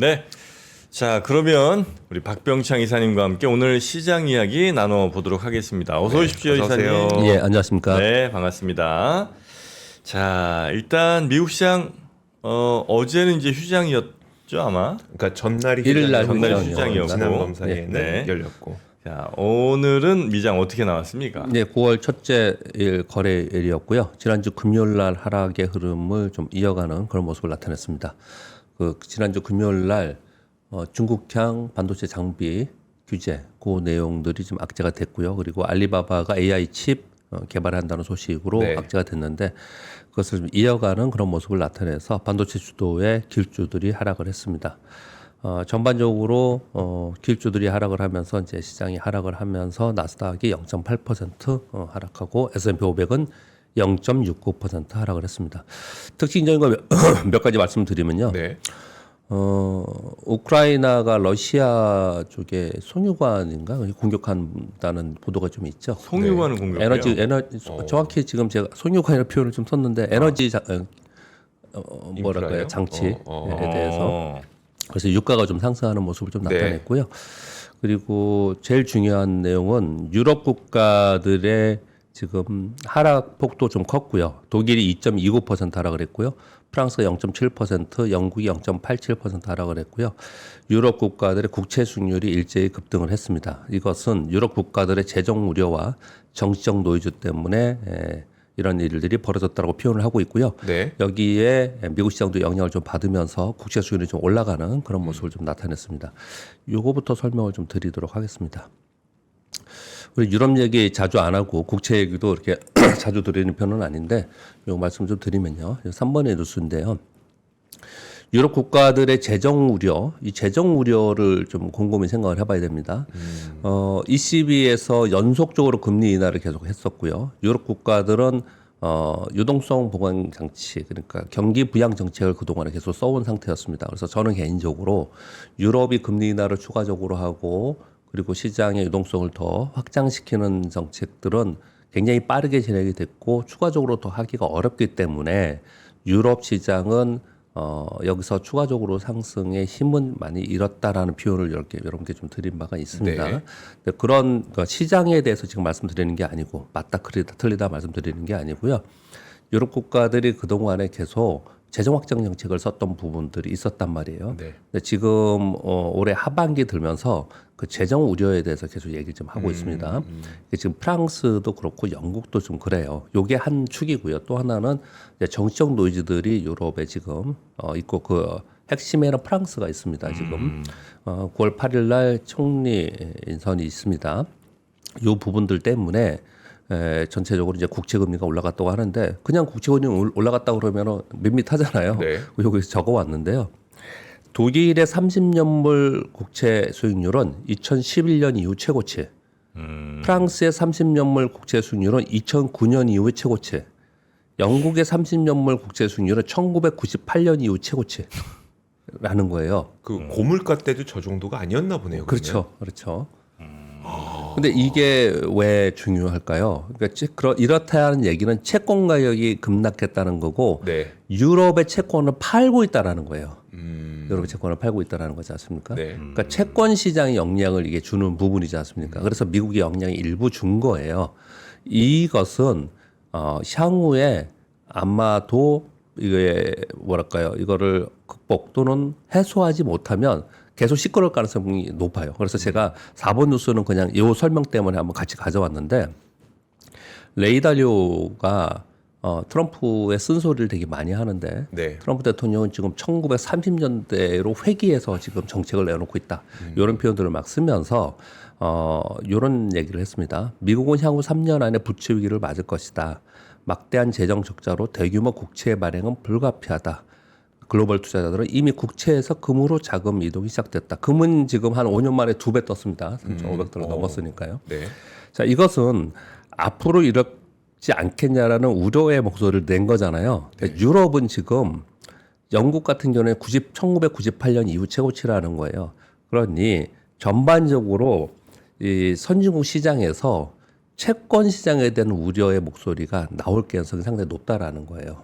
네. 자, 그러면 우리 박병창 이사님과 함께 오늘 시장 이야기 나눠보도록 하겠습니다. 어서 오십시오, 어서 이사님. 오세요. 예, 안녕하십니까. 네, 반갑습니다. 자, 일단 미국 시장 어제는 이제 휴장이었죠, 아마. 그러니까 전날이 일요일날 휴장이었고. 지난 검사에는 네. 열렸고. 자, 오늘은 미장 어떻게 나왔습니까? 네, 9월 첫째 일 거래일이었고요. 지난주 금요일 날 하락의 흐름을 좀 이어가는 그런 모습을 나타냈습니다. 지난주 금요일 날 중국향 반도체 장비 규제 그 내용들이 좀 악재가 됐고요. 그리고 알리바바가 AI 칩 개발한다는 소식으로 네. 악재가 됐는데 그것을 좀 이어가는 그런 모습을 나타내서 반도체 주도의 길주들이 하락을 했습니다. 전반적으로 길주들이 하락을 하면서 이제 시장이 하락을 하면서 나스닥이 0.8% 하락하고 S&P 500은 0.69% 하락을 했습니다. 특징적인 거 몇 가지 말씀드리면요. 네. 우크라이나가 러시아 쪽에 송유관인가 공격한다는 보도가 좀 있죠. 송유관은 공격해요. 에너지 정확히 지금 제가 송유관이라는 표현을 좀 썼는데 에너지 뭐랄까요 인프라요? 장치에 대해서 어. 그래서 유가가 좀 상승하는 모습을 좀 네. 나타냈고요. 그리고 제일 중요한 내용은 유럽 국가들의 지금 하락 폭도 좀 컸고요. 독일이 2.29% 하락을 했고요. 프랑스가 0.7%, 영국이 0.87% 하락을 했고요. 유럽 국가들의 국채 수익률이 일제히 급등을 했습니다. 이것은 유럽 국가들의 재정 우려와 정치적 노이즈 때문에 이런 일들이 벌어졌다고 표현을 하고 있고요. 네. 여기에 미국 시장도 영향을 좀 받으면서 국채 수익률이 좀 올라가는 그런 모습을 좀 나타냈습니다. 요거부터 설명을 좀 드리도록 하겠습니다. 우리 유럽 얘기 자주 안 하고 국채 얘기도 이렇게 자주 드리는 편은 아닌데 요 말씀 좀 드리면요. 3번의 뉴스인데요. 유럽 국가들의 재정 우려, 이 재정 우려를 좀 곰곰이 생각을 해봐야 됩니다. ECB에서 연속적으로 금리 인하를 계속 했었고요. 유럽 국가들은 유동성 보강 장치, 그러니까 경기 부양 정책을 그동안에 계속 써온 상태였습니다. 그래서 저는 개인적으로 유럽이 금리 인하를 추가적으로 하고 그리고 시장의 유동성을 더 확장시키는 정책들은 굉장히 빠르게 진행이 됐고 추가적으로 더 하기가 어렵기 때문에 유럽 시장은 여기서 추가적으로 상승의 힘은 많이 잃었다라는 표현을 여러분께 좀 드린 바가 있습니다. 네. 근데 그런 시장에 대해서 지금 말씀드리는 게 아니고 맞다 틀리다 말씀드리는 게 아니고요. 유럽 국가들이 그동안에 계속 재정 확장 정책을 썼던 부분들이 있었단 말이에요. 네. 근데 지금 올해 하반기 들면서 그 재정 우려에 대해서 계속 얘기 좀 하고 있습니다. 지금 프랑스도 그렇고 영국도 좀 그래요. 요게 한 축이고요. 또 하나는 이제 정치적 노이즈들이 유럽에 지금 있고 그 핵심에는 프랑스가 있습니다. 지금 9월 8일 날 총리 인선이 있습니다. 요 부분들 때문에 전체적으로 이제 국채금리가 올라갔다고 하는데 그냥 국채금리 올라갔다 그러면 밋밋하잖아요. 네. 여기서 적어왔는데요. 독일의 30년물 국채 수익률은 2011년 이후 최고치. 프랑스의 30년물 국채 수익률은 2009년 이후의 최고치. 영국의 30년물 국채 수익률은 1998년 이후 최고치라는 거예요. 그 고물가 때도 저 정도가 아니었나 보네요. 그렇죠. 그렇죠. 근데 이게 왜 중요할까요? 그러니까 이렇다는 얘기는 채권 가격이 급락했다는 거고 네. 유럽의 채권을 팔고 있다라는 거예요. 유럽의 채권을 팔고 있다라는 거지 않습니까? 네. 그러니까 채권 시장의 영향을 이게 주는 부분이지 않습니까? 그래서 미국의 영향이 일부 준 거예요. 이것은 향후에 아마도 이게 뭐랄까요? 이거를 극복 또는 해소하지 못하면 계속 시끄러울 가능성이 높아요. 그래서 제가 4번 뉴스는 그냥 이 설명 때문에 한번 같이 가져왔는데 레이 달리오가 트럼프의 쓴소리를 되게 많이 하는데 네. 트럼프 대통령은 지금 1930년대로 회귀해서 지금 정책을 내놓고 있다. 이런 표현들을 막 쓰면서 이런 얘기를 했습니다. 미국은 향후 3년 안에 부채 위기를 맞을 것이다. 막대한 재정 적자로 대규모 국채 발행은 불가피하다. 글로벌 투자자들은 이미 국채에서 금으로 자금 이동이 시작됐다. 금은 지금 한 5년 만에 2배 떴습니다. 3,500달러 넘었으니까요. 네. 자, 이것은 앞으로 이렇지 않겠냐라는 우려의 목소리를 낸 거잖아요. 네. 유럽은 지금 영국 같은 경우는 1998년 이후 최고치라는 거예요. 그러니 전반적으로 이 선진국 시장에서 채권 시장에 대한 우려의 목소리가 나올 가능성이 상당히 높다라는 거예요.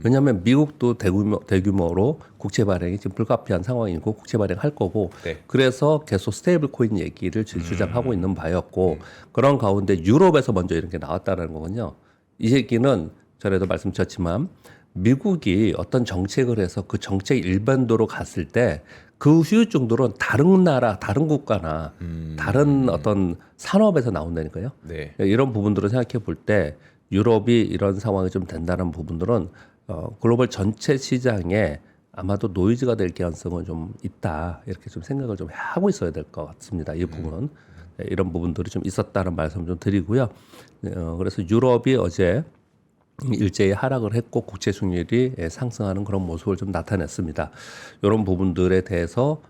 왜냐하면 미국도 대규모로 국채 발행이 지금 불가피한 상황이고 국채 발행할 거고 네. 그래서 계속 스테이블 코인 얘기를 주장하고 있는 바였고 그런 가운데 유럽에서 먼저 이런 게 나왔다는 거군요. 이 얘기는 전에도 말씀드렸지만 미국이 어떤 정책을 해서 그 정책 일반도로 갔을 때 그 후유증들은 다른 나라, 다른 국가나 다른 어떤 산업에서 나온다니까요. 네. 이런 부분들을 생각해 볼 때 유럽이 이런 상황이 좀 된다는 부분들은 글로벌 전체 시장에 아마도 노이즈가 될 가능성은 좀 있다 이렇게 좀 생각을 좀 하고 있어야 될 것 같습니다. 이 부분은 네, 이런 부분들이 좀 있었다는 말씀 좀 드리고요. 그래서 유럽이 어제 일제히 하락을 했고 국채 수익률이 상승하는 그런 모습을 좀 나타냈습니다. 이런 부분들에 대해서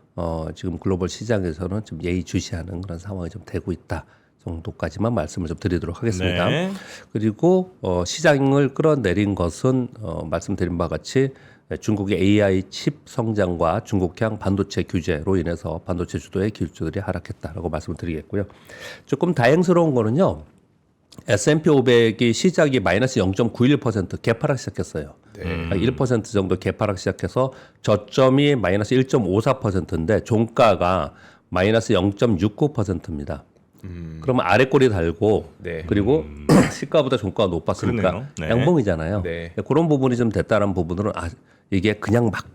지금 글로벌 시장에서는 좀 예의주시하는 그런 상황이 좀 되고 있다 정도까지만 말씀을 좀 드리도록 하겠습니다. 네. 그리고 시장을 끌어내린 것은 말씀드린 바와 같이 중국의 AI 칩 성장과 중국향 반도체 규제로 인해서 반도체 주도의 기술주들이 하락했다라고 말씀을 드리겠고요. 조금 다행스러운 거는요. S&P 500이 시작이 마이너스 0.91% 개파락 시작했어요. 네. 1% 정도 개파락 시작해서 저점이 마이너스 1.54%인데 종가가 마이너스 0.69%입니다. 그러면 아래 꼬리 달고 네. 그리고 시가보다 종가가 높았으니까 그러네요. 네. 양봉이잖아요. 네. 그런 부분이 좀 됐다는 부분들은 이게 그냥 막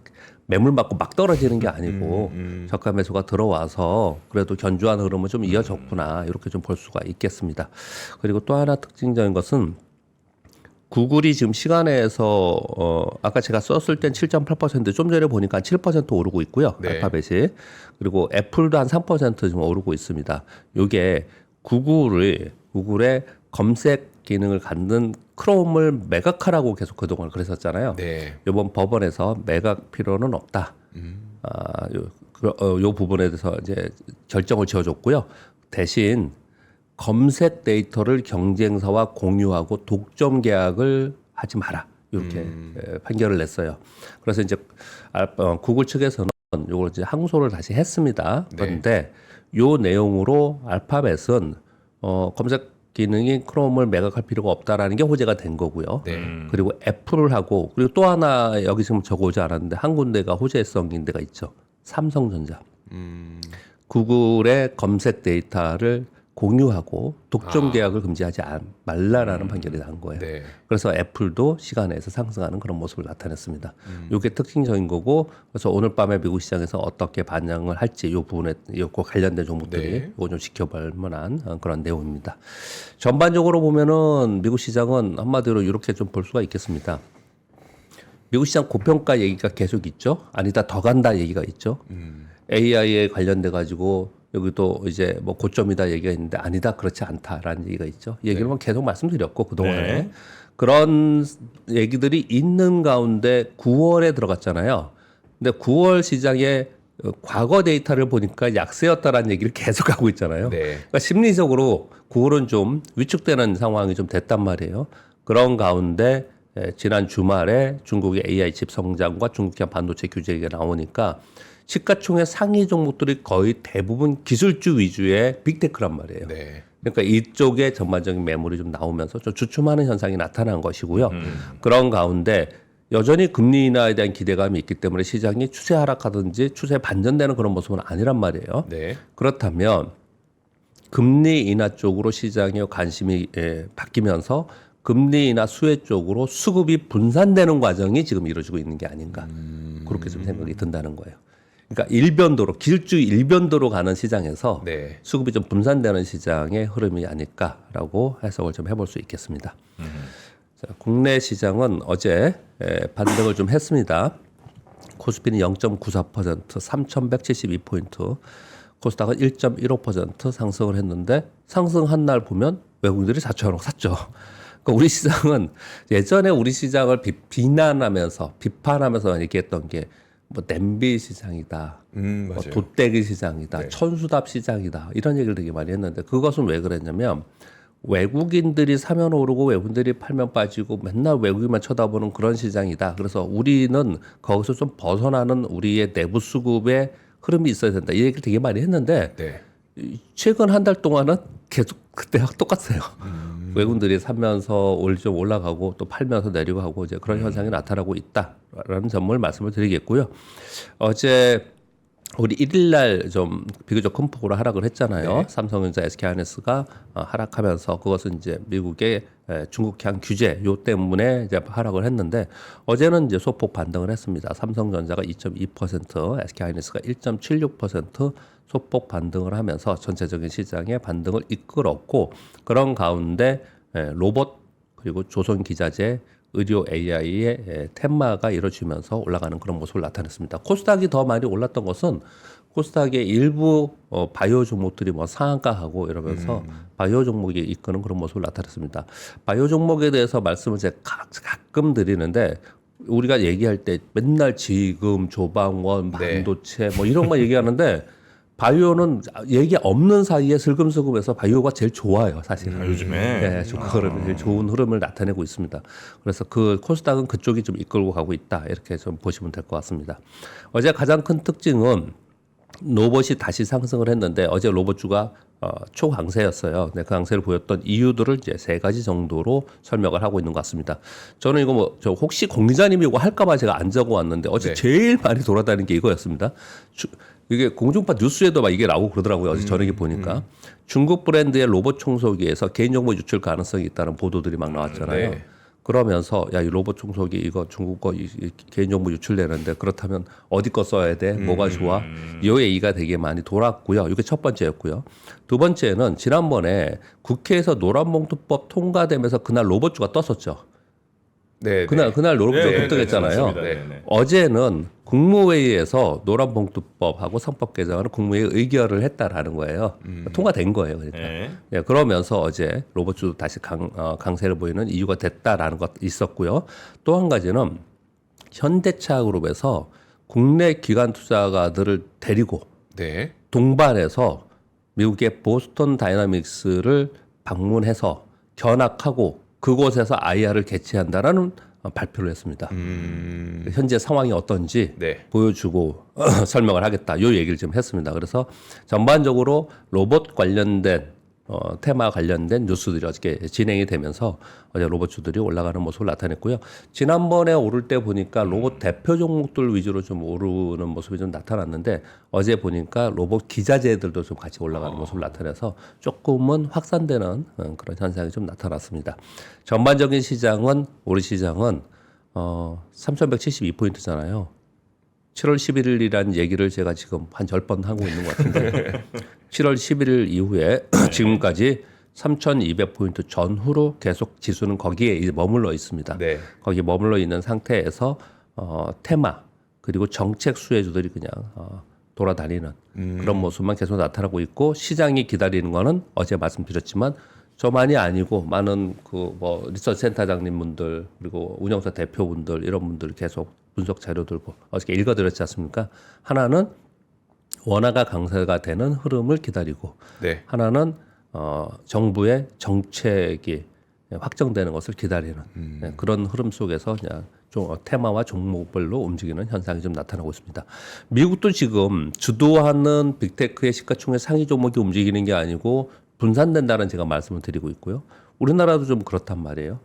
매물 맞고 막 떨어지는 게 아니고 저가 매수가 들어와서 그래도 견조한 흐름은 좀 이어졌구나 이렇게 좀 볼 수가 있겠습니다. 그리고 또 하나 특징적인 것은 구글이 지금 시간에서 아까 제가 썼을 땐 7.8%, 좀 전에 보니까 7% 오르고 있고요. 네. 알파벳이. 그리고 애플도 한 3% 지금 오르고 있습니다. 요게 구글의 검색 기능을 갖는 크롬을 매각하라고 계속 그동안 그랬었잖아요. 네. 이번 법원에서 매각 필요는 없다. 요 부분에 대해서 이제 결정을 지어줬고요. 대신 검색 데이터를 경쟁사와 공유하고 독점 계약을 하지 마라. 이렇게 판결을 냈어요. 그래서 이제 구글 측에서는 이걸 이제 항소를 다시 했습니다. 그런데 요 내용으로 알파벳은 검색 기능이 크롬을 매각할 필요가 없다라는 게 호재가 된 거고요. 네. 그리고 애플하고 그리고 또 하나 여기 지금 적어오지 않았는데 한 군데가 호재성인 데가 있죠. 삼성전자. 구글의 검색 데이터를 공유하고 독점 계약을 금지하지 말라라는 판결이 난 거예요. 네. 그래서 애플도 시간에서 상승하는 그런 모습을 나타냈습니다. 이게 특징적인 거고 그래서 오늘 밤에 미국 시장에서 어떻게 반영을 할지 이 부분에 이거 관련된 종목들이 네. 이거 좀 지켜볼 만한 그런 내용입니다. 전반적으로 보면은 미국 시장은 한마디로 이렇게 좀 볼 수가 있겠습니다. 미국 시장 고평가 얘기가 계속 있죠. 아니다 더 간다 얘기가 있죠. AI에 관련돼 가지고 여기도 이제 뭐 고점이다 얘기가 있는데 아니다 그렇지 않다라는 얘기가 있죠. 이 얘기는 계속 말씀드렸고 그동안에 네. 그런 얘기들이 있는 가운데 9월에 들어갔잖아요. 근데 9월 시장에 과거 데이터를 보니까 약세였다라는 얘기를 계속하고 있잖아요. 네. 그러니까 심리적으로 9월은 좀 위축되는 상황이 좀 됐단 말이에요. 그런 가운데 지난 주말에 중국의 AI 칩 성장과 중국향 반도체 규제가 나오니까 시가총액 상위 종목들이 거의 대부분 기술주 위주의 빅테크란 말이에요. 네. 그러니까 이쪽에 전반적인 매물이 좀 나오면서 좀 주춤하는 현상이 나타난 것이고요. 그런 가운데 여전히 금리 인하에 대한 기대감이 있기 때문에 시장이 추세 하락하든지 추세 반전되는 그런 모습은 아니란 말이에요. 네. 그렇다면 금리 인하 쪽으로 시장의 관심이 바뀌면서 금리 인하 수혜 쪽으로 수급이 분산되는 과정이 지금 이루어지고 있는 게 아닌가 그렇게 좀 생각이 든다는 거예요. 그러니까 일변도로 기술주 일변도로 가는 시장에서 네. 수급이 좀 분산되는 시장의 흐름이 아닐까라고 해석을 좀 해볼 수 있겠습니다. 자, 국내 시장은 어제 반등을 좀 했습니다. 코스피는 0.94% 3,172포인트, 코스닥은 1.15% 상승을 했는데 상승한 날 보면 외국인들이 4천억 샀죠. 그러니까 우리 시장은 예전에 우리 시장을 비난하면서 비판하면서 얘기했던 게 뭐 냄비 시장이다, 뭐 맞아요. 돗대기 시장이다, 네. 천수답 시장이다 이런 얘기를 되게 많이 했는데 그것은 왜 그랬냐면 외국인들이 사면 오르고 외국인들이 팔면 빠지고 맨날 외국인만 쳐다보는 그런 시장이다. 그래서 우리는 거기서 좀 벗어나는 우리의 내부 수급의 흐름이 있어야 된다. 이 얘기를 되게 많이 했는데 네. 최근 한 달 동안은 계속 그때하고 똑같아요. 외국인들이 사면서 좀 올라가고 또 팔면서 내리고 하고 이제 그런 현상이 나타나고 있다라는 점을 말씀을 드리겠고요. 어제 우리 1일 날 좀 비교적 큰 폭으로 하락을 했잖아요. 네. 삼성전자, SK하이닉스가 하락하면서 그것은 이제 미국의 중국향 규제 요 때문에 이제 하락을 했는데 어제는 이제 소폭 반등을 했습니다. 삼성전자가 2.2%, SK하이닉스가 1.76% 소폭 반등을 하면서 전체적인 시장의 반등을 이끌었고 그런 가운데 로봇 그리고 조선기자재 의료 AI의 테마가 이루어지면서 올라가는 그런 모습을 나타냈습니다. 코스닥이 더 많이 올랐던 것은 코스닥의 일부 바이오 종목들이 뭐 상한가하고 이러면서 바이오 종목이 이끄는 그런 모습을 나타냈습니다. 바이오 종목에 대해서 말씀을 제가 가끔 드리는데 우리가 얘기할 때 맨날 지금, 조방원, 반도체 뭐 이런 거 얘기하는데 바이오는 얘기 없는 사이에 슬금슬금해서 바이오가 제일 좋아요, 사실은. 요즘에 네, 좀 그런 제일 좋은 흐름을 나타내고 있습니다. 그래서 그 코스닥은 그쪽이 좀 이끌고 가고 있다 이렇게 좀 보시면 될 것 같습니다. 어제 가장 큰 특징은 로봇이 다시 상승을 했는데 어제 로봇주가 초강세였어요. 네, 그 강세를 보였던 이유들을 이제 세 가지 정도로 설명을 하고 있는 것 같습니다. 저는 이거 뭐 저 혹시 공자님이 이거 할까봐 제가 안 적어왔는데 어제 제일 많이 돌아다니는 게 이거였습니다. 이게 공중파 뉴스에도 막 이게 나오고 그러더라고요. 어제 저녁에 보니까 중국 브랜드의 로봇 청소기에서 개인정보 유출 가능성이 있다는 보도들이 막 나왔잖아요. 네. 그러면서 야, 이 로봇 청소기 이거 중국 거 개인정보 유출되는데 그렇다면 어디 거 써야 돼? 뭐가 좋아? 이 얘기가 되게 많이 돌았고요. 이게 첫 번째였고요. 두 번째는 지난번에 국회에서 노란봉투법 통과되면서 그날 로봇주가 떴었죠. 네. 그날 로봇주가 네, 급등했잖아요. 맞습니다. 네, 네. 어제는 국무회의에서 노란봉투법하고 선법 개정안을 국무회의 의결을 했다라는 거예요. 통과된 거예요. 그러니까. 네. 예, 그러면서 어제 로봇주도 다시 강세를 보이는 이유가 됐다라는 것 있었고요. 또 한 가지는 현대차 그룹에서 국내 기관 투자가들을 데리고 네. 동반해서 미국의 보스턴 다이나믹스를 방문해서 견학하고 그곳에서 IR을 개최한다라는 발표를 했습니다. 현재 상황이 어떤지 네. 보여주고 설명을 하겠다. 요 얘기를 좀 했습니다. 그래서 전반적으로 로봇 관련된 테마 관련된 뉴스들이 어저께 진행이 되면서 어제 로봇주들이 올라가는 모습을 나타냈고요. 지난번에 오를 때 보니까 로봇 대표 종목들 위주로 좀 오르는 모습이 좀 나타났는데 어제 보니까 로봇 기자재들도 좀 같이 올라가는 모습을 나타내서 조금은 확산되는 그런 현상이 좀 나타났습니다. 전반적인 시장은 우리 시장은 3,172포인트잖아요. 7월 11일이라는 얘기를 제가 지금 한 10번 하고 있는 것 같은데 7월 11일 이후에 지금까지 3,200포인트 전후로 계속 지수는 거기에 이제 머물러 있습니다. 네. 거기에 머물러 있는 상태에서 테마 그리고 정책 수혜주들이 그냥 돌아다니는 그런 모습만 계속 나타나고 있고 시장이 기다리는 거는 어제 말씀드렸지만 저만이 아니고 많은 그 뭐 리서치 센터장님 분들 그리고 운영사 대표분들 이런 분들 계속 분석 자료들 어저께 읽어드렸지 않습니까? 하나는 원화가 강세가 되는 흐름을 기다리고 네. 하나는 정부의 정책이 확정되는 것을 기다리는 네, 그런 흐름 속에서 그냥 좀 테마와 종목별로 움직이는 현상이 좀 나타나고 있습니다. 미국도 지금 주도하는 빅테크의 시가총액 상위 종목이 움직이는 게 아니고 분산된다는 제가 말씀을 드리고 있고요. 우리나라도 좀 그렇단 말이에요.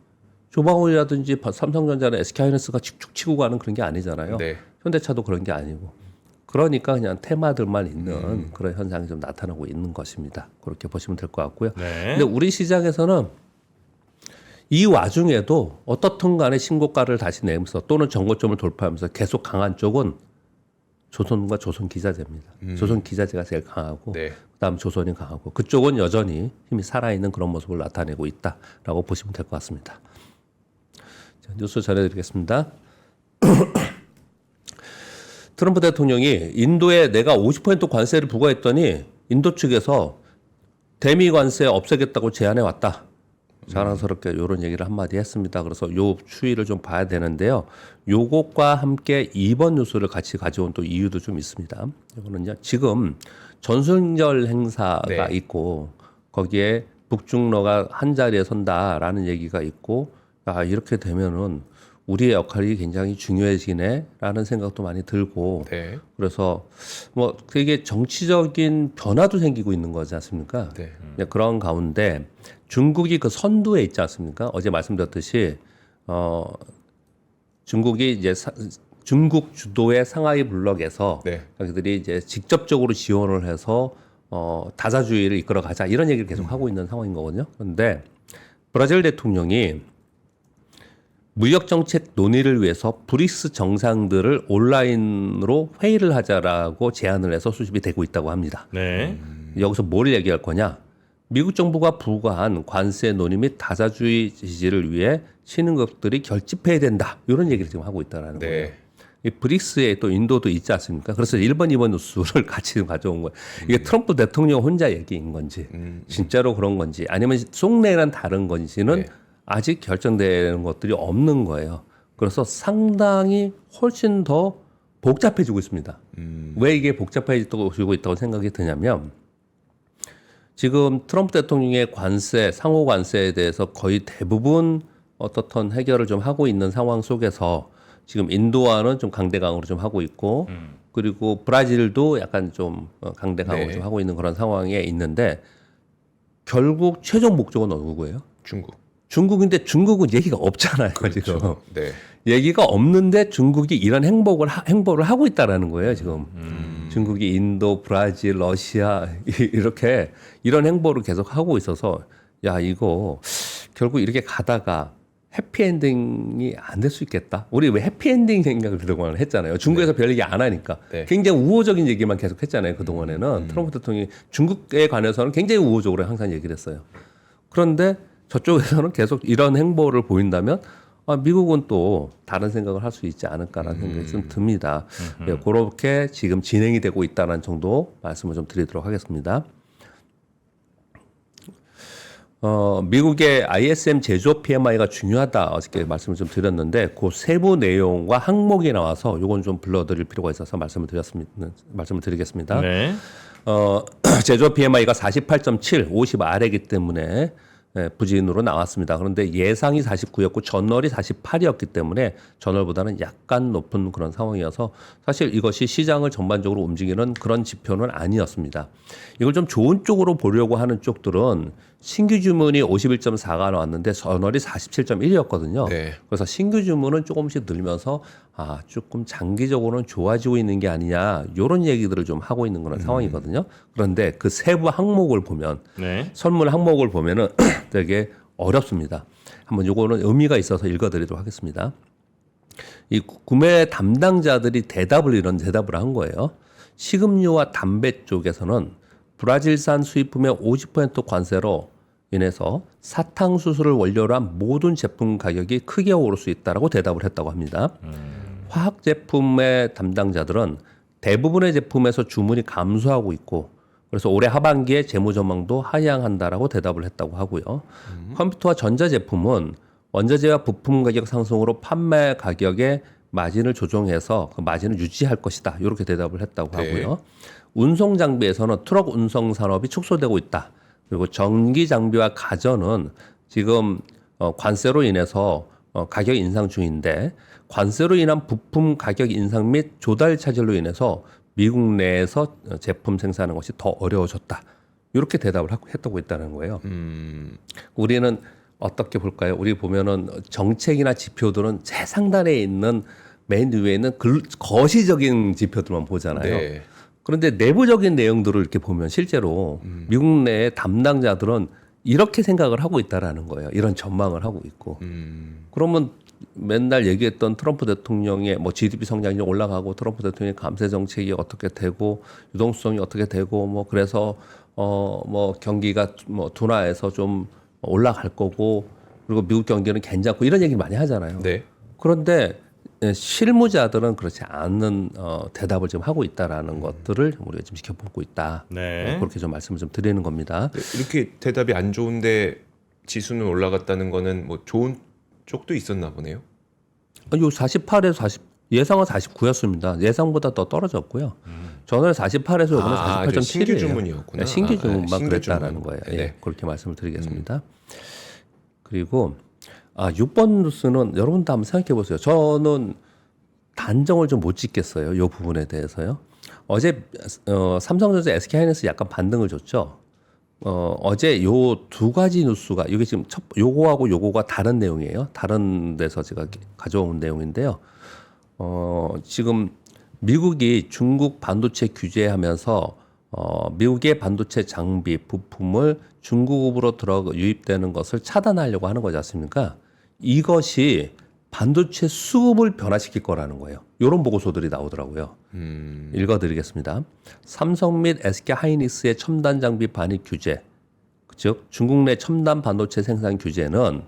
조방원이라든지 삼성전자나 SK하이닉스가 축축 치고 가는 그런 게 아니잖아요. 네. 현대차도 그런 게 아니고. 그러니까 그냥 테마들만 있는 그런 현상이 좀 나타나고 있는 것입니다. 그렇게 보시면 될 것 같고요. 네. 근데 우리 시장에서는 이 와중에도 어떻든 간에 신고가를 다시 내면서 또는 정고점을 돌파하면서 계속 강한 쪽은 조선과 조선기자재입니다. 조선기자재가 제일 강하고 네. 그다음 조선이 강하고 그쪽은 여전히 힘이 살아있는 그런 모습을 나타내고 있다라고 보시면 될 것 같습니다. 자, 뉴스 전해드리겠습니다. 트럼프 대통령이 인도에 내가 50% 관세를 부과했더니 인도 측에서 대미 관세 없애겠다고 제안해 왔다. 자랑스럽게 이런 얘기를 한마디 했습니다. 그래서 요 추이를 좀 봐야 되는데요. 요것과 함께 이번 뉴스를 같이 가져온 또 이유도 좀 있습니다. 이거는요. 지금 전승절 행사가 네. 있고 거기에 북중러가 한 자리에 선다라는 얘기가 있고 이렇게 되면은 우리의 역할이 굉장히 중요해지네라는 생각도 많이 들고 네. 그래서 뭐 되게 정치적인 변화도 생기고 있는 거지 않습니까? 네. 그런 가운데 중국이 그 선두에 있지 않습니까? 어제 말씀드렸듯이 중국이 이제 중국 주도의 상하이 블록에서 네. 자기들이 이제 직접적으로 지원을 해서 다자주의를 이끌어가자 이런 얘기를 계속 하고 있는 상황인 거거든요. 그런데 브라질 대통령이 무역 정책 논의를 위해서 브릭스 정상들을 온라인으로 회의를 하자라고 제안을 해서 수집이 되고 있다고 합니다. 네. 여기서 뭘 얘기할 거냐? 미국 정부가 부과한 관세 논의 및 다자주의 지지를 위해 신흥국들이 결집해야 된다. 이런 얘기를 지금 하고 있다라는 네. 거예요. 이 브릭스에 또 인도도 있지 않습니까? 그래서 1번, 2번 뉴스를 같이 가져온 거예요. 이게 트럼프 대통령 혼자 얘기인 건지, 진짜로 그런 건지, 아니면 속내랑 다른 건지는 네. 아직 결정되는 것들이 없는 거예요. 그래서 상당히 훨씬 더 복잡해지고 있습니다. 왜 이게 복잡해지고 있다고 생각이 드냐면 지금 트럼프 대통령의 관세, 상호 관세에 대해서 거의 대부분 어떻든 해결을 좀 하고 있는 상황 속에서 지금 인도와는 좀 강대강으로 좀 하고 있고 그리고 브라질도 약간 좀 강대강으로 네. 좀 하고 있는 그런 상황에 있는데 결국 최종 목적은 누구예요? 중국. 중국인데 중국은 얘기가 없잖아요. 지금 네. 얘기가 없는데 중국이 이런 행보를 하고 있다라는 거예요. 지금 중국이 인도, 브라질, 러시아 이렇게 이런 행보를 계속 하고 있어서 야 이거 결국 이렇게 가다가 해피엔딩이 안 될 수 있겠다. 우리 왜 해피엔딩 생각을 그동안 했잖아요. 중국에서 별 얘기 안 하니까 네. 굉장히 우호적인 얘기만 계속 했잖아요. 그동안에는 트럼프 대통령이 중국에 관해서는 굉장히 우호적으로 항상 얘기를 했어요. 그런데 저쪽에서는 계속 이런 행보를 보인다면 미국은 또 다른 생각을 할 수 있지 않을까라는 생각이 좀 듭니다. 네, 그렇게 지금 진행이 되고 있다는 정도 말씀을 좀 드리도록 하겠습니다. 미국의 ISM 제조업 PMI가 중요하다 어저께 말씀을 좀 드렸는데 그 세부 내용과 항목이 나와서 요건 좀 불러드릴 필요가 있어서 말씀을 드리겠습니다. 네. 제조업 PMI가 48.7, 50 아래이기 때문에 부진으로 나왔습니다. 그런데 예상이 49였고 전월이 48이었기 때문에 전월보다는 약간 높은 그런 상황이어서 사실 이것이 시장을 전반적으로 움직이는 그런 지표는 아니었습니다. 이걸 좀 좋은 쪽으로 보려고 하는 쪽들은 신규 주문이 51.4가 나왔는데 전월이 47.1이었거든요. 네. 그래서 신규 주문은 조금씩 늘면서 조금 장기적으로는 좋아지고 있는 게 아니냐 이런 얘기들을 좀 하고 있는 그런 상황이거든요. 그런데 그 세부 항목을 보면 네. 선물 항목을 보면은 되게 어렵습니다. 한번 요거는 의미가 있어서 읽어드리도록 하겠습니다. 이 구매 담당자들이 이런 대답을 한 거예요. 식음료와 담배 쪽에서는 브라질산 수입품의 50% 관세로 인해서 사탕수수를 원료로 한 모든 제품 가격이 크게 오를 수 있다라고 대답을 했다고 합니다. 화학 제품의 담당자들은 대부분의 제품에서 주문이 감소하고 있고 그래서 올해 하반기에 재무 전망도 하향한다라고 대답을 했다고 하고요. 컴퓨터와 전자 제품은 원자재와 부품 가격 상승으로 판매 가격에 마진을 조정해서 그 마진을 유지할 것이다. 이렇게 대답을 했다고 하고요. 운송 장비에서는 트럭 운송 산업이 축소되고 있다. 그리고 전기 장비와 가전은 지금 관세로 인해서 가격 인상 중인데 관세로 인한 부품 가격 인상 및 조달 차질로 인해서 미국 내에서 제품 생산하는 것이 더 어려워졌다. 이렇게 대답을 했다고 있다는 거예요. 우리는 어떻게 볼까요? 우리 보면은 정책이나 지표들은 최상단에 있는 맨 위에 있는 거시적인 지표들만 보잖아요. 네. 그런데 내부적인 내용들을 이렇게 보면 실제로 미국 내의 담당자들은 이렇게 생각을 하고 있다라는 거예요. 이런 전망을 하고 있고. 그러면 맨날 얘기했던 트럼프 대통령의 뭐 GDP 성장이 올라가고 트럼프 대통령의 감세 정책이 어떻게 되고 유동성이 어떻게 되고 뭐 그래서 뭐 경기가 뭐 둔화해서 좀 올라갈 거고 그리고 미국 경기는 괜찮고 이런 얘기 많이 하잖아요. 네. 그런데 실무자들은 그렇지 않는 대답을 좀 하고 있다라는 것들을 우리가 좀 지켜보고 있다. 네. 그렇게 좀 말씀을 좀 드리는 겁니다. 네, 이렇게 대답이 안 좋은데 지수는 올라갔다는 거는 뭐 좋은 쪽도 있었나 보네요. 요 48에서 40 예상은 49였습니다. 예상보다 더 떨어졌고요. 전월 48에서 이번에 48.7이에요. 신규 주문이었구나. 신규 주문만 신규 그랬다라는 주문. 거예요. 네. 예, 그렇게 말씀을 드리겠습니다. 그리고 6번 뉴스는 여러분도 한번 생각해 보세요. 저는 단정을 좀 못 짓겠어요. 이 부분에 대해서요. 어제 삼성전자, SK하이닉스 약간 반등을 줬죠. 어제 요 두 가지 뉴스가 이게 지금 요거하고 요거가 다른 내용이에요. 다른 데서 제가 가져온 내용인데요. 지금 미국이 중국 반도체 규제하면서 미국의 반도체 장비 부품을 중국으로 유입되는 것을 차단하려고 하는 거지 않습니까? 이것이 반도체 수급을 변화시킬 거라는 거예요. 이런 보고서들이 나오더라고요. 읽어드리겠습니다. 삼성 및 SK 하이닉스의 첨단 장비 반입 규제, 즉 중국 내 첨단 반도체 생산 규제는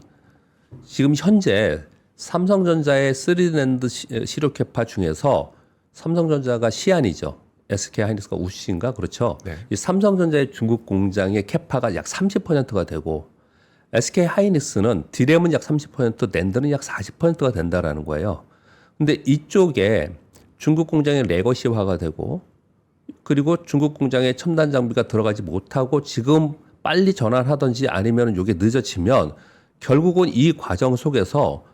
지금 현재 삼성전자의 3D 시료 캐파 중에서 삼성전자가 시안이죠. SK 하이닉스가 우시인가 그렇죠. 네. 이 삼성전자의 중국 공장의 캐파가 약 30%가 되고 SK 하이닉스는 디램은 약 30%, 낸드는 약 40%가 된다라는 거예요. 근데 이쪽에 중국 공장의 레거시화가 되고 그리고 중국 공장에 첨단 장비가 들어가지 못하고 지금 빨리 전환하든지 아니면 이게 늦어지면 결국은 이 과정 속에서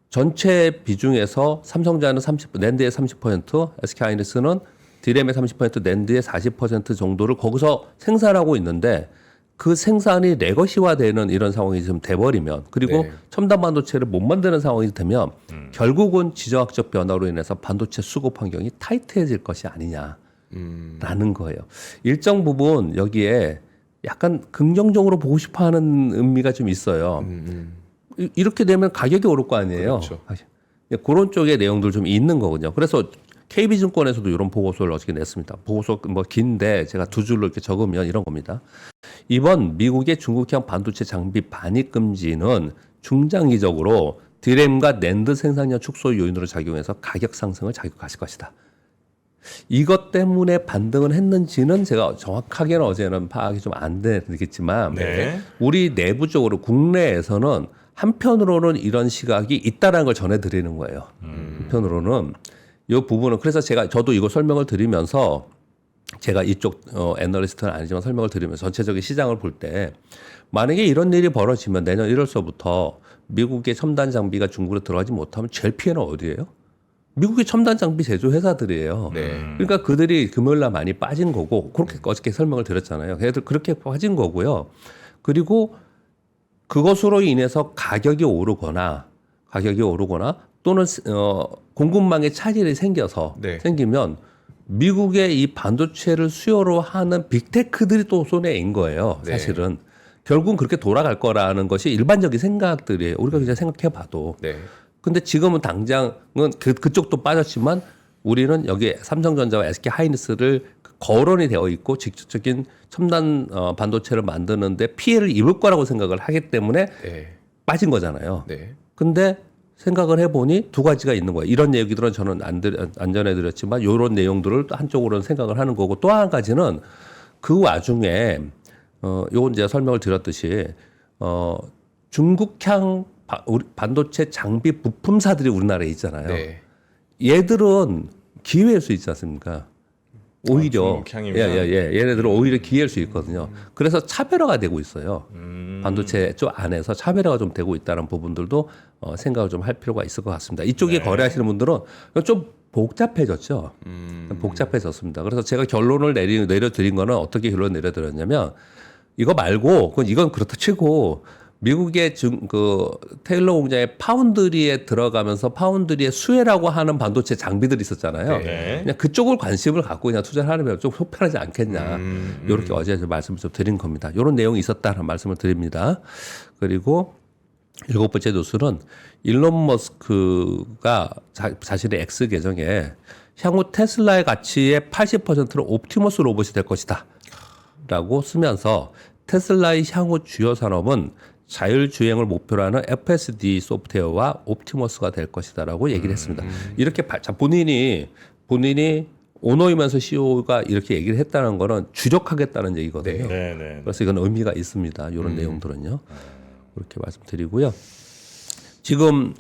전체 비중에서 삼성전자는 30%, 낸드의 30%, SK 하이닉스는 디램의 30%, 낸드의 40% 정도를 거기서 생산하고 있는데 그 생산이 레거시화되는 이런 상황이 좀 돼버리면 그리고 네. 첨단 반도체를 못 만드는 상황이 되면 결국은 지정학적 변화로 인해서 반도체 수급 환경이 타이트해질 것이 아니냐라는 거예요. 일정 부분 여기에 약간 긍정적으로 보고 싶어하는 의미가 좀 있어요. 이렇게 되면 가격이 오를 거 아니에요. 그렇죠. 그런 쪽의 내용들 좀 있는 거군요. 그래서 KB증권에서도 이런 보고서를 어저께 냈습니다. 보고서 뭐 긴데 제가 두 줄로 이렇게 적으면 이런 겁니다. 이번 미국의 중국형 반도체 장비 반입 금지는 중장기적으로 디램과 낸드 생산량 축소 요인으로 작용해서 가격 상승을 자극하실 것이다. 이것 때문에 반등을 했는지는 제가 정확하게는 어제는 파악이 좀 안 되겠지만 네. 우리 내부적으로 국내에서는 한편으로는 이런 시각이 있다라는 걸 전해드리는 거예요. 한편으로는 이 부분은 그래서 저도 이거 설명을 드리면서 제가 이쪽 애널리스트는 아니지만 설명을 드리면서 전체적인 시장을 볼 때 만약에 이런 일이 벌어지면 내년 1월서부터 미국의 첨단 장비가 중국으로 들어가지 못하면 제일 피해는 어디예요? 미국의 첨단 장비 제조 회사들이에요. 네. 그러니까 그들이 금요일날 많이 빠진 거고 그렇게 어저께 설명을 드렸잖아요. 걔들 그렇게 빠진 거고요. 그리고 그것으로 인해서 가격이 오르거나 또는 공급망에 차질이 네. 생기면 미국의 이 반도체를 수요로 하는 빅테크들이 또 손해인 거예요. 네. 사실은 결국은 그렇게 돌아갈 거라는 것이 일반적인 생각들이에요. 우리가 그냥 생각해봐도. 네. 근데 지금은 당장은 그쪽도 빠졌지만 우리는 여기 삼성전자와 SK 하이닉스를 거론이 되어 있고 직접적인 첨단 반도체를 만드는데 피해를 입을 거라고 생각을 하기 때문에 네. 빠진 거잖아요. 네. 근데 생각을 해보니 두 가지가 있는 거예요. 이런 얘기들은 저는 안 전해드렸지만 이런 내용들을 또 한쪽으로는 생각을 하는 거고 또 한 가지는 그 와중에 요건 제가 설명을 드렸듯이 중국향 반도체 장비 부품사들이 우리나라에 있잖아요. 네. 얘들은 기회일 수 있지 않습니까? 오히려 중국향이면? 얘네들은 오히려 기회일 수 있거든요. 그래서 차별화가 되고 있어요. 반도체 쪽 안에서 차별화가 좀 되고 있다는 부분들도 생각을 좀 할 필요가 있을 것 같습니다. 이쪽에 네. 거래하시는 분들은 좀 복잡해졌죠. 복잡해졌습니다. 그래서 제가 결론을 내려드린 거는 어떻게 결론 내려드렸냐면 이거 말고 이건 그렇다 치고 미국의 테일러 공장의 파운드리에 들어가면서 파운드리의 수혜라고 하는 반도체 장비들이 있었잖아요. 네. 그냥 그쪽을 관심을 갖고 그냥 투자를 하면 좀 속편하지 않겠냐. 이렇게 어제 말씀을 좀 드린 겁니다. 이런 내용이 있었다는 말씀을 드립니다. 그리고 7번째 뉴스는 일론 머스크가 자신의 X 계정에 향후 테슬라의 가치의 80%는 옵티머스 로봇이 될 것이다. 라고 쓰면서 테슬라의 향후 주요 산업은 자율주행을 목표로 하는 FSD 소프트웨어와 옵티머스가 될 것이다라고 얘기를 했습니다. 이렇게 본인이 오너이면서 CEO가 이렇게 얘기를 했다는 거는 주력하겠다는 얘기거든요. 네, 네. 그래서 이건 의미가 있습니다. 이런 내용들은요. 그렇게 말씀드리고요. 지금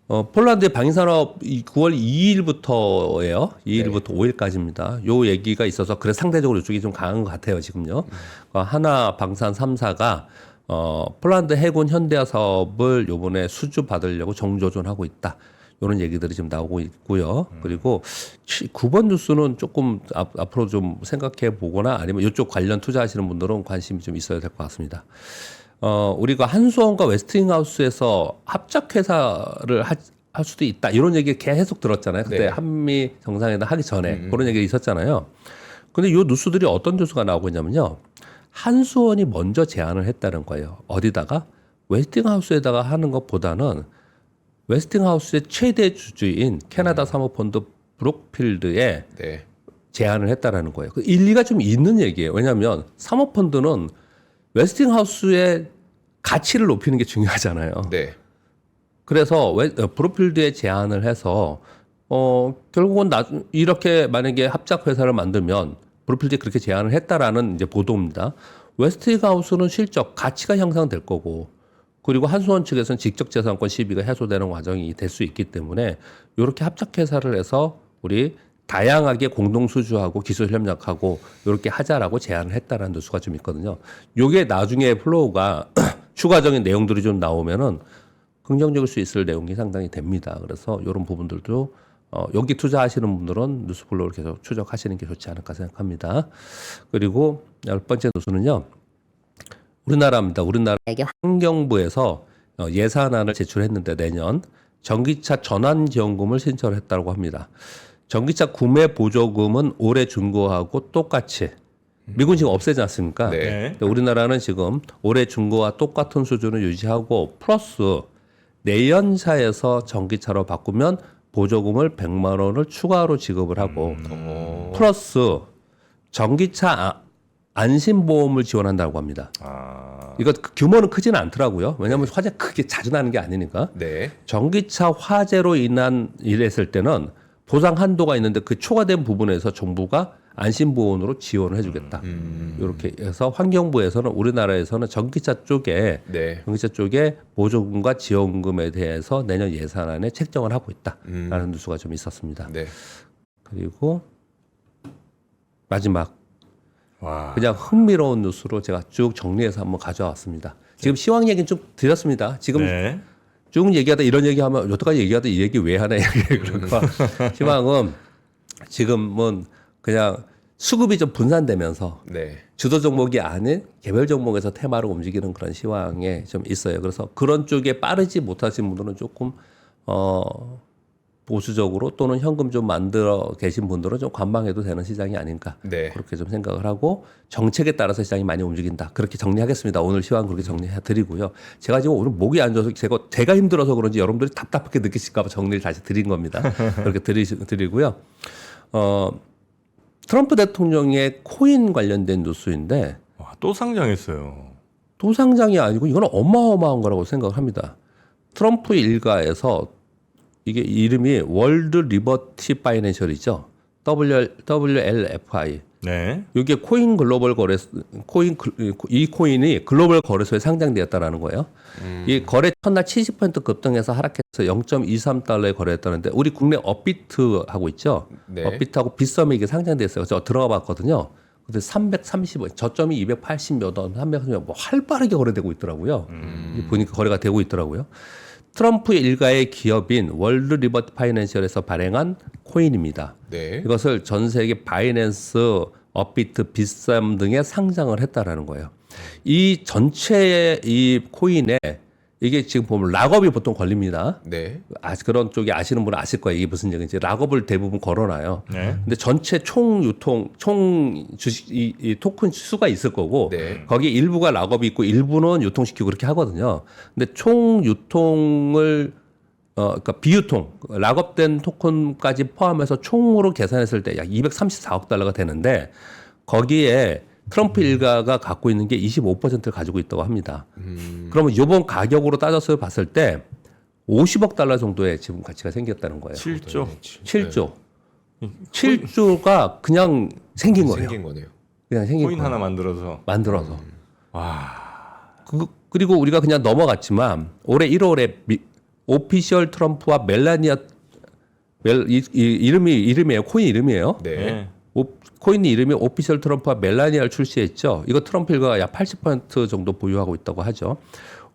폴란드의 방위산업 9월 2일부터예요. 2일부터 5일까지입니다. 요 얘기가 있어서 그래서 상대적으로 이쪽이 좀 강한 것 같아요. 지금요. 하나 방산 3사가 폴란드 해군 현대화 사업을 요번에 수주 받으려고 정조준하고 있다. 이런 얘기들이 지금 나오고 있고요. 그리고 9번 뉴스는 조금 앞으로 좀 생각해 보거나 아니면 이쪽 관련 투자하시는 분들은 관심이 좀 있어야 될 것 같습니다. 우리가 한수원과 웨스팅하우스에서 합작회사를 할 수도 있다. 이런 얘기 계속 들었잖아요. 그때 네. 한미 정상회담 하기 전에 그런 얘기 있었잖아요. 근데 이 뉴스들이 어떤 뉴스가 나오고 있냐면요. 한수원이 먼저 제안을 했다는 거예요. 어디다가? 웨스팅하우스에다가 하는 것보다는 웨스팅하우스의 최대 주주인 캐나다 사모펀드 브룩필드에 네. 제안을 했다라는 거예요. 그 일리가 좀 있는 얘기예요. 왜냐하면 사모펀드는 웨스팅하우스의 가치를 높이는 게 중요하잖아요. 네. 그래서 브룩필드에 제안을 해서 결국은 이렇게 만약에 합작 회사를 만들면 브룩필드에 그렇게 제안을 했다라는 이제 보도입니다. 웨스팅하우스는 실적 가치가 향상될 거고. 그리고 한수원 측에서는 직접재산권 시비가 해소되는 과정이 될 수 있기 때문에 이렇게 합작회사를 해서 우리 다양하게 공동수주하고 기술 협력하고 이렇게 하자라고 제안을 했다라는 뉴스가 좀 있거든요. 이게 나중에 플로우가 추가적인 내용들이 좀 나오면은 긍정적일 수 있을 내용이 상당히 됩니다. 그래서 이런 부분들도 여기 투자하시는 분들은 뉴스플로우를 계속 추적하시는 게 좋지 않을까 생각합니다. 그리고 10번째 뉴스는요. 우리나라입니다. 우리나라 환경부에서 예산안을 제출했는데 내년 전기차 전환지원금을 신청을 했다고 합니다. 전기차 구매 보조금은 올해 준거하고 똑같이 미국은 지금 없애지 않습니까? 네. 근데 우리나라는 지금 올해 준거와 똑같은 수준을 유지하고 플러스 내연차에서 전기차로 바꾸면 보조금을 100만 원을 추가로 지급을 하고 플러스 전기차 안심보험을 지원한다고 합니다. 이거 규모는 크지는 않더라고요. 왜냐하면 화재 크게 자주 나는 게 아니니까. 네. 전기차 화재로 인한 일했을 때는 보상 한도가 있는데 그 초과된 부분에서 정부가 안심보험으로 지원을 해주겠다. 이렇게 해서 환경부에서는 우리나라에서는 전기차 쪽에 네. 전기차 쪽에 보조금과 지원금에 대해서 내년 예산안에 책정을 하고 있다라는 뉴스가 좀 있었습니다. 네. 그리고 마지막. 와. 그냥 흥미로운 뉴스로 제가 쭉 정리해서 한번 가져왔습니다. 지금 시황 얘기는 좀 드렸습니다. 지금 네. 쭉 얘기하다 이런 얘기하면 여태까지 얘기하다 이 얘기 왜 하나 그러니까 시황은 지금은 그냥 수급이 좀 분산되면서 네. 주도 종목이 아닌 개별 종목에서 테마로 움직이는 그런 시황에 좀 있어요. 그래서 그런 쪽에 빠르지 못하신 분들은 조금 보수적으로 또는 현금 좀 만들어 계신 분들은 좀 관망해도 되는 시장이 아닌가 네. 그렇게 좀 생각을 하고 정책에 따라서 시장이 많이 움직인다 그렇게 정리하겠습니다. 오늘 시황 그렇게 정리해 드리고요. 제가 지금 오늘 목이 안 좋아서 제가 힘들어서 그런지 여러분들이 답답하게 느끼실까 봐 정리를 다시 드린 겁니다. 그렇게 드리고요. 트럼프 대통령의 코인 관련된 뉴스인데 와, 또 상장했어요. 또 상장이 아니고 이건 어마어마한 거라고 생각을 합니다. 트럼프 일가에서 이게 이름이 월드 리버티 파이낸셜이죠. WLFI. 네. 이게 코인 글로벌 거래소 이 코인이 글로벌 거래소에 상장되었다라는 거예요. 이 거래 첫날 70% 급등해서 하락해서 0.23달러에 거래했다는데 우리 국내 업비트 하고 있죠. 네. 업비트하고 빗썸에 이게 상장됐어요. 저 들어가 봤거든요. 근데 330원, 저점이 280몇 원, 330원 뭐 활발하게 거래되고 있더라고요. 보니까 거래가 되고 있더라고요. 트럼프 일가의 기업인 월드 리버티 파이낸셜에서 발행한 코인입니다. 네. 이것을 전 세계 바이낸스, 업비트, 빗썸 등에 상장을 했다라는 거예요. 이 전체의 이 코인에 이게 지금 보면 락업이 보통 걸립니다. 네. 그런 쪽에 아시는 분은 아실 거예요. 이게 무슨 얘기인지. 락업을 대부분 걸어놔요. 네. 근데 전체 총 유통, 총 주식, 이 토큰 수가 있을 거고, 네. 거기 일부가 락업이 있고 일부는 유통시키고 그렇게 하거든요. 근데 총 유통을, 그러니까 비유통, 락업된 토큰까지 포함해서 총으로 계산했을 때 약 234억 달러가 되는데, 거기에 트럼프 일가가 갖고 있는 게 25%를 가지고 있다고 합니다. 그러면 이번 가격으로 따져서 봤을 때 50억 달러 정도의 지분 가치가 생겼다는 거예요. 7조. 7조. 7조가 그냥 생긴 거예요. 생긴 거네요. 그냥 생긴 코인 거예요. 하나 만들어서. 만들어서. 와. 그리고 우리가 그냥 넘어갔지만 올해 1월에 오피셜 트럼프와 멜라니아 이름이에요. 코인 이름이에요. 네. 네. 코인 이름이 오피셜 트럼프와 멜라니아를 출시했죠. 이거 트럼프 일가가 약 80% 정도 보유하고 있다고 하죠.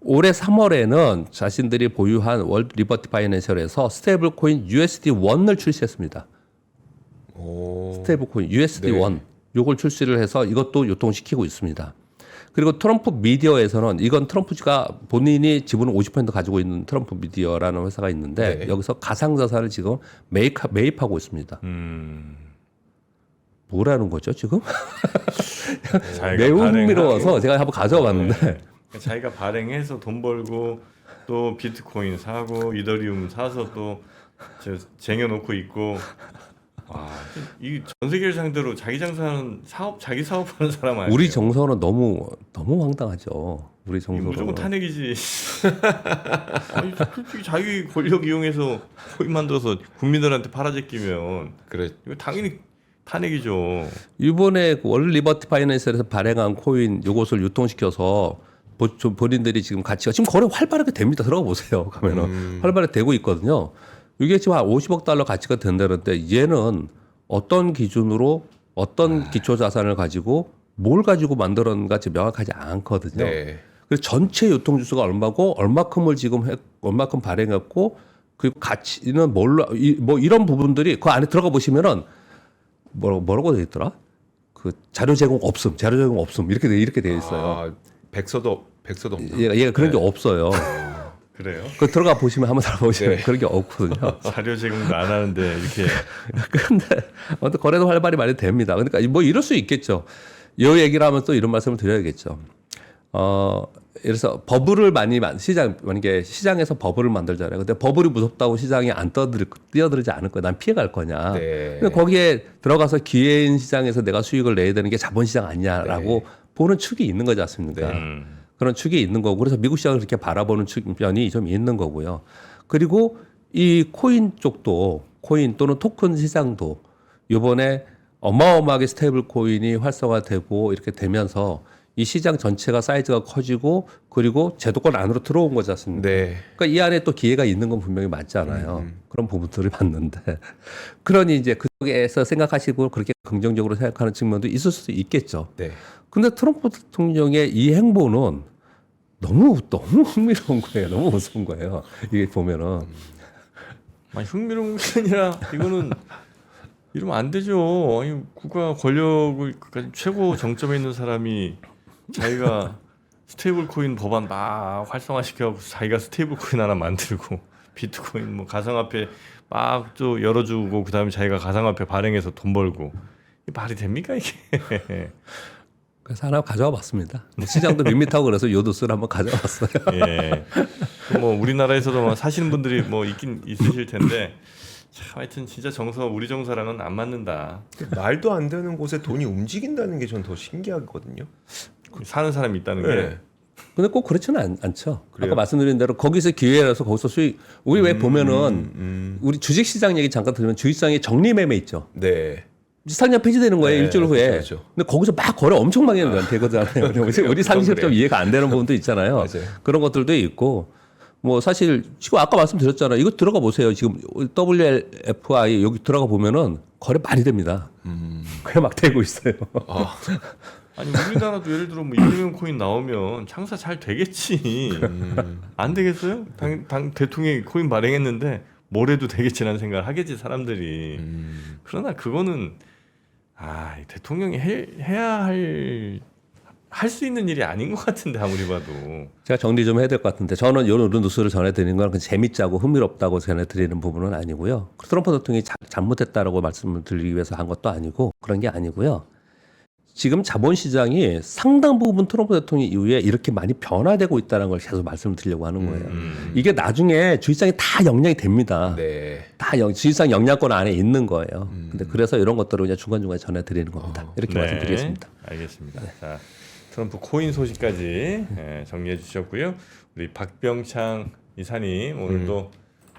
올해 3월에는 자신들이 보유한 월드 리버티 파이낸셜에서 스테이블 코인 USD1을 출시했습니다. 스테이블 코인 USD1 요걸 출시를 해서 이것도 유통시키고 있습니다. 그리고 트럼프 미디어에서는 이건 트럼프가 본인이 지분을 50% 가지고 있는 트럼프 미디어라는 회사가 있는데 네. 여기서 가상자산을 지금 매입하고 있습니다. 뭐라는 거죠 지금? 매우 흥미로워서 제가 한번 가져와 봤는데 자기가 발행해서 돈 벌고 또 비트코인 사고 이더리움 사서 또 쟁여놓고 있고 이 전 세계를 상대로 자기 장사하는 자기 사업하는 사람 아니에요? 우리 정서는 너무 황당하죠. 우리 이거 정서는 무조건 탄핵이지. 아니, 솔직히 자기 권력 이용해서 코인 만들어서 국민들한테 팔아제끼면 그래. 이거 당연히 탄핵이죠. 이번에 월드 리버티 파이낸셜에서 발행한 코인 요것을 유통시켜서 본인들이 지금 가치가 지금 거래 활발하게 됩니다. 들어가 보세요. 가면은 활발하게 되고 있거든요. 이게 지금 한 50억 달러 가치가 된다는데 얘는 어떤 기준으로 어떤 기초 자산을 가지고 뭘 가지고 만들었는가 지금 명확하지 않거든요. 네. 그래서 전체 유통 주수가 얼마고 얼마큼을 지금 얼마큼 발행했고 그리고 가치는 뭘로 뭐 이런 부분들이 그 안에 들어가 보시면은 뭐라고 돼 있더라? 그 자료 제공 없음 이렇게 돼 있어요. 백서도 없나? 얘가 그런 게 없어요. 그래요? 그 들어가 보시면 한번 들어보시면 그런 게 없거든요. 자료 제공도 안 하는데 이렇게 근데 아무튼 거래도 활발히 많이 됩니다. 그러니까 뭐 이럴 수 있겠죠. 이 얘기를 하면 또 이런 말씀을 드려야겠죠. 그래서 버블을 만약에 시장에서 버블을 만들잖아요. 근데 버블이 무섭다고 시장이 안 뛰어들지 않을 거야. 난 피해갈 거냐. 네. 근데 거기에 들어가서 기회인 시장에서 내가 수익을 내야 되는 게 자본시장 아니냐라고 보는 축이 있는 거지 않습니까? 그런 축이 있는 거고 그래서 미국 시장을 그렇게 바라보는 측면이 좀 있는 거고요. 그리고 이 코인 쪽도 코인 또는 토큰 시장도 이번에 어마어마하게 스테이블 코인이 활성화되고 이렇게 되면서 이 시장 전체가 사이즈가 커지고 그리고 제도권 안으로 들어온 거지 않습니까? 네. 그러니까 이 안에 또 기회가 있는 건 분명히 맞잖아요. 그런 부분들을 봤는데 그러니 이제 그쪽에서 생각하시고 그렇게 긍정적으로 생각하는 측면도 있을 수도 있겠죠. 네. 근데 트럼프 대통령의 이 행보는 너무 흥미로운 거예요. 너무 무서운 거예요. 이게 보면은 아니, 흥미로운 게 아니라 이거는 이러면 안 되죠. 아니, 국가 권력을 최고 정점에 있는 사람이 자기가 스테이블 코인 법안 막 활성화시켜서 자기가 스테이블 코인 하나 만들고 비트코인 뭐 가상화폐 막 또 열어주고 그다음에 자기가 가상화폐 발행해서 돈 벌고 이게 말이 됩니까 이게? 그래서 하나 가져와 봤습니다. 시장도 밋밋하고 그래서 요도스를 한번 가져와 봤어요. 예. 뭐 우리나라에서도 뭐 사시는 분들이 뭐 있긴 있으실 텐데 참 하여튼 진짜 정서 우리 정서랑은 안 맞는다. 말도 안 되는 곳에 돈이 움직인다는 게 전 더 신기하거든요. 사는 사람이 있다는 게. 네. 근데 꼭 그렇지는 않죠. 그래요? 아까 말씀드린 대로 거기서 기회라서 거기서 수익. 우리 왜 보면은 우리 주식시장 얘기 잠깐 들으면 주식시장에 정리매매 있죠. 네. 상장 폐지되는 거예요. 네, 일주일 후에. 그렇죠. 근데 거기서 막 거래 엄청 많이 되거든요. 우리 상식적 그래요. 이해가 안 되는 부분도 있잖아요. 맞아요. 그런 것들도 있고 뭐 사실 지금 아까 말씀드렸잖아요. 이거 들어가 보세요. 지금 WLFI 여기 들어가 보면은 거래 많이 됩니다. 거래 막 되고 있어요. 아니 우리나라도 예를 들어 뭐 이재명 코인 나오면 장사 잘 되겠지. 안 되겠어요? 당 대통령이 코인 발행했는데 뭘 해도 되겠지라는 생각을 하겠지 사람들이. 그러나 그거는 이 대통령이 해야 할 수 있는 일이 아닌 것 같은데 아무리 봐도. 제가 정리 좀 해야 될 것 같은데 저는 이런 뉴스를 전해드리는 건 재밌자고 흥미롭다고 전해드리는 부분은 아니고요. 트럼프 대통령이 잘못했다라고 말씀을 드리기 위해서 한 것도 아니고 그런 게 아니고요. 지금 자본시장이 상당 부분 트럼프 대통령 이후에 이렇게 많이 변화되고 있다는 걸 계속 말씀을 드리려고 하는 거예요. 이게 나중에 주식시장에 다 영향이 됩니다. 네. 다 주식시장 영향권 안에 있는 거예요. 근데 그래서 이런 것들을 그냥 중간중간에 전해드리는 겁니다. 이렇게 말씀드리겠습니다. 알겠습니다. 자, 트럼프 코인 소식까지 정리해 주셨고요. 우리 박병창 이사님 오늘도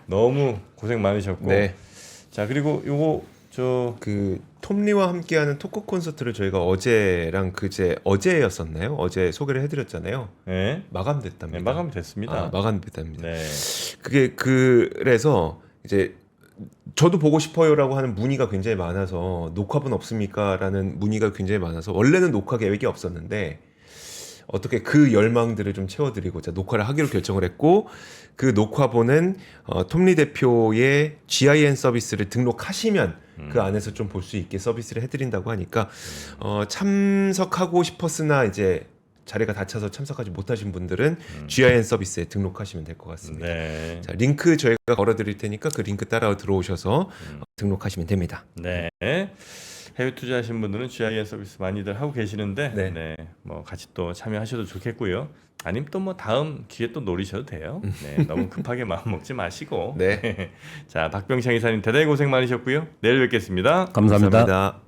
너무 고생 많으셨고. 네. 자, 그리고 요거 그 톰리와 함께하는 토크 콘서트를 저희가 어제랑 어제였었나요? 어제 소개를 해드렸잖아요. 네. 마감됐답니다. 네, 마감됐습니다. 마감됐답니다. 네. 그게 그래서 이제 저도 보고 싶어요라고 하는 문의가 굉장히 많아서 녹화본 없습니까라는 문의가 굉장히 많아서 원래는 녹화 계획이 없었는데 어떻게 그 열망들을 좀 채워드리고자 녹화를 하기로 결정을 했고 그 녹화본은 톰리 대표의 GIN 서비스를 등록하시면 그 안에서 좀 볼 수 있게 서비스를 해드린다고 하니까 참석하고 싶었으나 이제 자리가 다 차서 참석하지 못하신 분들은 GIN 서비스에 등록하시면 될 것 같습니다. 네. 자, 링크 저희가 걸어드릴 테니까 그 링크 따라 들어오셔서 등록하시면 됩니다. 네. 해외 투자하신 분들은 GIN 서비스 많이들 하고 계시는데 네. 네. 뭐 같이 또 참여하셔도 좋겠고요. 아니면 또 뭐 다음 기회 또 노리셔도 돼요. 네. 너무 급하게 마음 먹지 마시고. 네. 자, 박병창 이사님 대단히 고생 많으셨고요. 내일 뵙겠습니다. 감사합니다. 감사합니다.